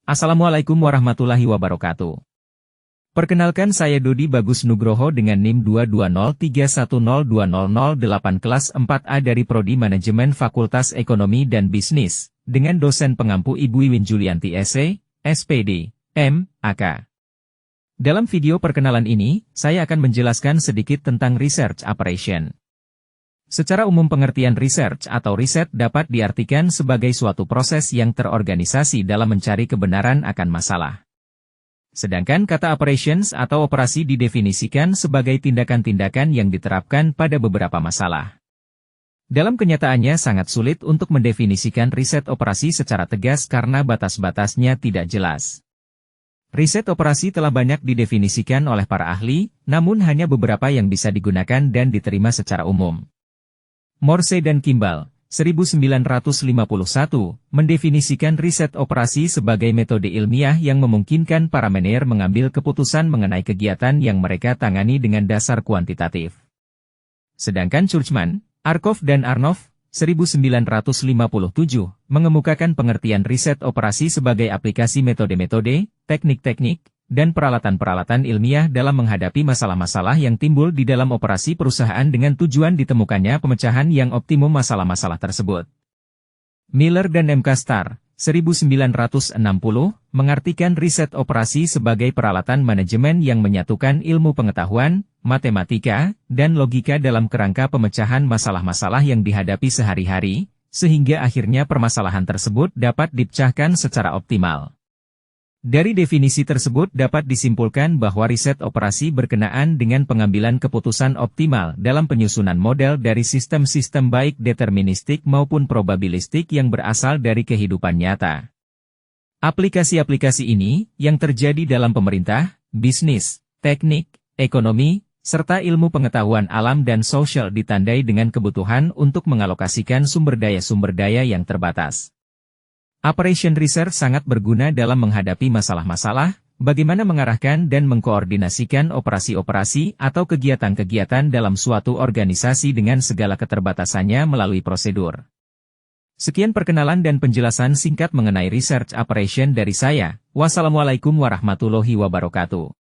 Assalamualaikum warahmatullahi wabarakatuh. Perkenalkan saya Dodi Bagus Nugroho dengan NIM 22031020008 kelas 4A dari Prodi Manajemen Fakultas Ekonomi dan Bisnis, dengan dosen pengampu Ibu Iwin Julianti SE, SPD, M, AK. Dalam video perkenalan ini, saya akan menjelaskan sedikit tentang Research Operation. Secara umum pengertian research atau riset dapat diartikan sebagai suatu proses yang terorganisasi dalam mencari kebenaran akan masalah. Sedangkan kata operations atau operasi didefinisikan sebagai tindakan-tindakan yang diterapkan pada beberapa masalah. Dalam kenyataannya sangat sulit untuk mendefinisikan riset operasi secara tegas karena batas-batasnya tidak jelas. Riset operasi telah banyak didefinisikan oleh para ahli, namun hanya beberapa yang bisa digunakan dan diterima secara umum. Morse dan Kimball, 1951, mendefinisikan riset operasi sebagai metode ilmiah yang memungkinkan para manajer mengambil keputusan mengenai kegiatan yang mereka tangani dengan dasar kuantitatif. Sedangkan Churchman, Arkoff dan Arnoff, 1957, mengemukakan pengertian riset operasi sebagai aplikasi metode-metode, teknik-teknik, dan peralatan-peralatan ilmiah dalam menghadapi masalah-masalah yang timbul di dalam operasi perusahaan dengan tujuan ditemukannya pemecahan yang optimum masalah-masalah tersebut. Miller dan M. Castar, 1960, mengartikan riset operasi sebagai peralatan manajemen yang menyatukan ilmu pengetahuan, matematika, dan logika dalam kerangka pemecahan masalah-masalah yang dihadapi sehari-hari, sehingga akhirnya permasalahan tersebut dapat dipecahkan secara optimal. Dari definisi tersebut dapat disimpulkan bahwa riset operasi berkenaan dengan pengambilan keputusan optimal dalam penyusunan model dari sistem-sistem baik deterministik maupun probabilistik yang berasal dari kehidupan nyata. Aplikasi-aplikasi ini, yang terjadi dalam pemerintah, bisnis, teknik, ekonomi, serta ilmu pengetahuan alam dan sosial ditandai dengan kebutuhan untuk mengalokasikan sumber daya yang terbatas. Operation Research sangat berguna dalam menghadapi masalah-masalah, bagaimana mengarahkan dan mengkoordinasikan operasi-operasi atau kegiatan-kegiatan dalam suatu organisasi dengan segala keterbatasannya melalui prosedur. Sekian perkenalan dan penjelasan singkat mengenai Research Operation dari saya. Wassalamualaikum warahmatullahi wabarakatuh.